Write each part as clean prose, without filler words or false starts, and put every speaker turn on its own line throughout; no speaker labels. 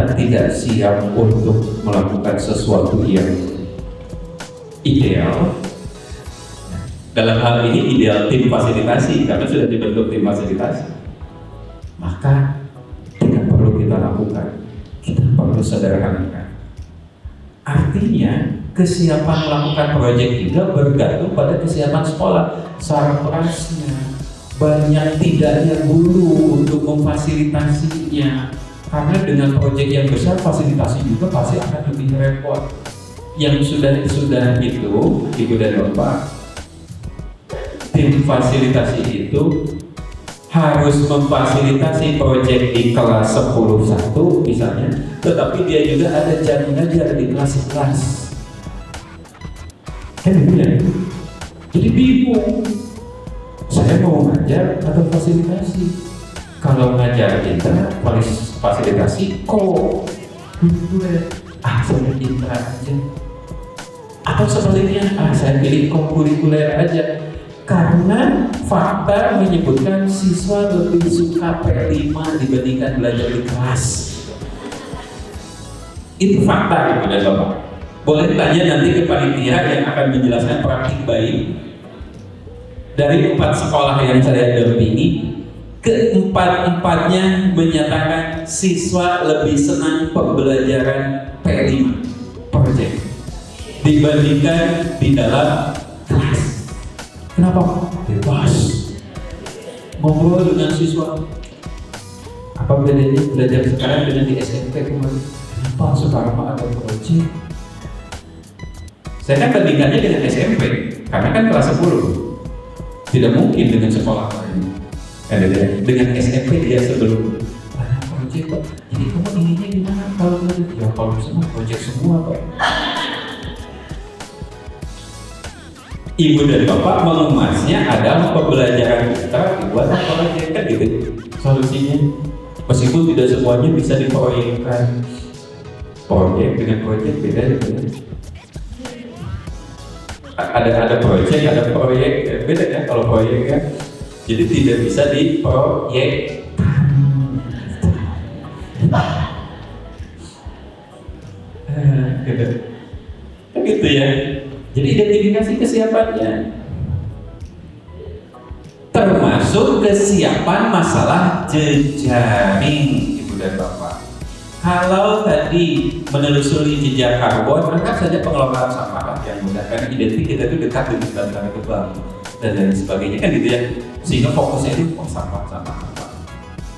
kita tidak siap untuk melakukan sesuatu yang ideal. Dalam hal ini ideal tim fasilitasi, karena sudah dibentuk tim fasilitasi, maka tidak perlu kita lakukan, kita perlu sederhanakan. Artinya kesiapan melakukan proyek juga bergantung pada kesiapan sekolah. Sarprasnya, banyak tidaknya guru untuk memfasilitasinya, karena dengan proyek yang besar fasilitasi juga pasti akan lebih repot. Yang sudah itu, Ibu dan Bapak, tim fasilitasi itu harus memfasilitasi proyek di kelas 10-1 misalnya, tetapi dia juga ada jam ngajar di kelas-kelas. Kan gitu ya? Jadi bingung, saya mau ngajar atau fasilitasi? Kalau ngajar intra, fasilitasi kok saya intra aja. Atau sebaliknya, saya pilih kurikuler aja. Karena fakta menyebutkan siswa lebih suka P5 dibandingkan belajar di kelas. Itu fakta, Ibu dan Bapak. Boleh tanya nanti ke panitia yang akan menjelaskan praktik baik. Dari 4 sekolah yang saya dampingi, keempat-empatnya menyatakan siswa lebih senang pembelajaran P5 project dibandingkan di dalam kelas. Kenapa? Bebas ngobrol dengan siswa. Apa bedanya belajar sekarang dengan di SMP kemarin? Kenapa sekarang ada project? Saya kan bandingkannya dengan SMP, karena kan kelas 10. Tidak mungkin dengan sekolah lain. Dengan SMP dia sebelum ada project Pak. Jadi kamu inginnya gimana kalau belajar? Ya kalau semua project semua Pak. Ibu dan Bapak mengemasnya adalah pembelajaran kita dibuat proyek, kan gitu solusinya. Meskipun tidak semuanya bisa diproyekkan. Proyek dengan proyek beda ya. Ada proyek, ada proyek beda ya kalau proyek ya. Jadi tidak bisa diproyek. Gitu ya. Jadi identifikasi kesiapannya, termasuk kesiapan masalah jejaring, Ibu dan Bapak. Kalau tadi menelusuri jejak karbon, anggap saja pengelolaan sampah yang mudah, karena identik kita itu dekat dengan Bantar Gebang dan lain sebagainya kan gitu ya. Sehingga fokusnya itu sampah.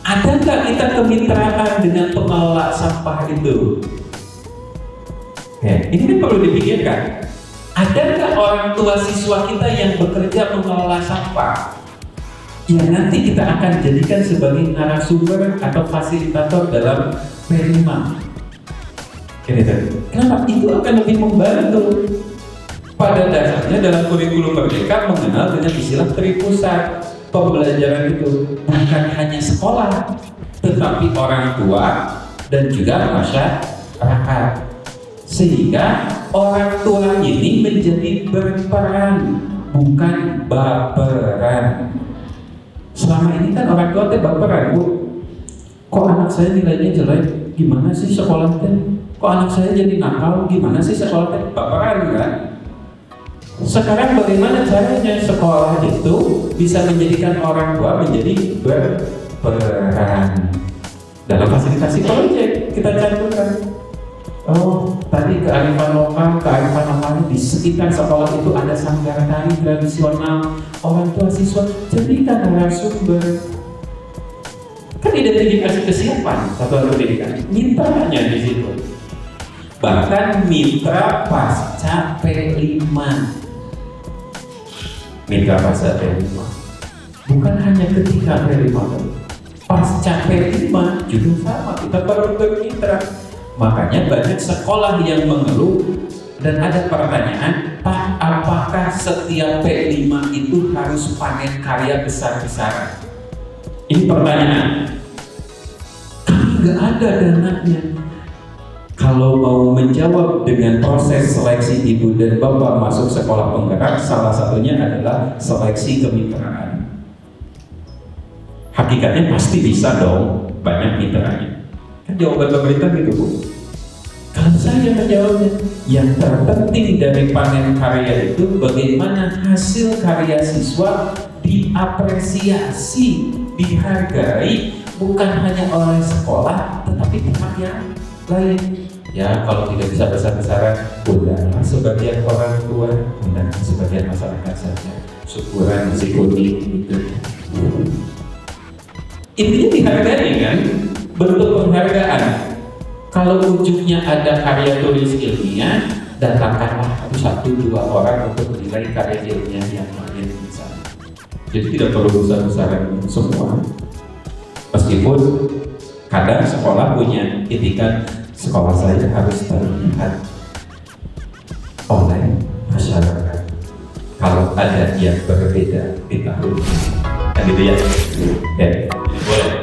Ada nggak kita kemitraan dengan pengelola sampah itu? Ini kan perlu dipikirkan. Adakah orang tua siswa kita yang bekerja mengelola sampah yang nanti kita akan jadikan sebagai narasumber atau fasilitator dalam P5? Kenapa? Itu akan lebih membantu. Pada dasarnya dalam kurikulum Merdeka mengenal dengan istilah tripusat. Pembelajaran itu bukan hanya sekolah, tetapi orang tua dan juga masyarakat. Sehingga orang tua ini menjadi berperan, bukan baperan. Selama ini kan orang tua baperan, Bu. Kok anak saya nilainya jelek? Gimana sih sekolah teh? Kok anak saya jadi nakal? Gimana sih sekolah teh? Baperan kan? Sekarang bagaimana caranya sekolah itu bisa menjadikan orang tua menjadi berperan? Dalam fasilitasi proyek kita cantumkan. Oh, tadi kearifan lokal di sekitar sekolah itu ada sanggar tari tradisional. Orang tua siswa jadikan narasumber. Kan identifikasi kesiapan satuan pendidikan. Mitranya di situ. Bahkan mitra pasca P5. Mitra pasca P5. Bukan hanya ketika P5, pasca P5 juga sama. Kita perlu bermitra. Makanya banyak sekolah yang mengeluh dan ada pertanyaan, Pak, apakah setiap P5 itu harus panen karya besar-besaran? Ini pertanyaan. Kami nggak ada dananya. Kalau mau menjawab dengan proses seleksi Ibu dan Bapak masuk sekolah penggerak, salah satunya adalah seleksi kemitraan. Hakikatnya pasti bisa dong, banyak mitranya. Kan Jawaban pemerintah gitu Bu. Kalau saya menjawabnya, yang terpenting dari panen karya itu bagaimana hasil karya siswa diapresiasi, dihargai, bukan hanya oleh sekolah, tetapi pihak yang lain. Ya kalau tidak bisa besar-besaran, undanglah sebagian orang tua, undanglah sebagian masyarakat saja. Syukuran masih kuning gitu. Intinya dihargai kan, bentuk penghargaan. Kalau ujungnya ada karya tulis ilmiah, datangkanlah satu dua orang untuk menilai karya ilmiah yang lain misalnya. Jadi tidak perlu besar-besaran semua. Meskipun kadang sekolah punya etikat, sekolah saya harus terlihat oleh masyarakat. Kalau ada yang berbeda di tahun, kan gitu ya. Boleh.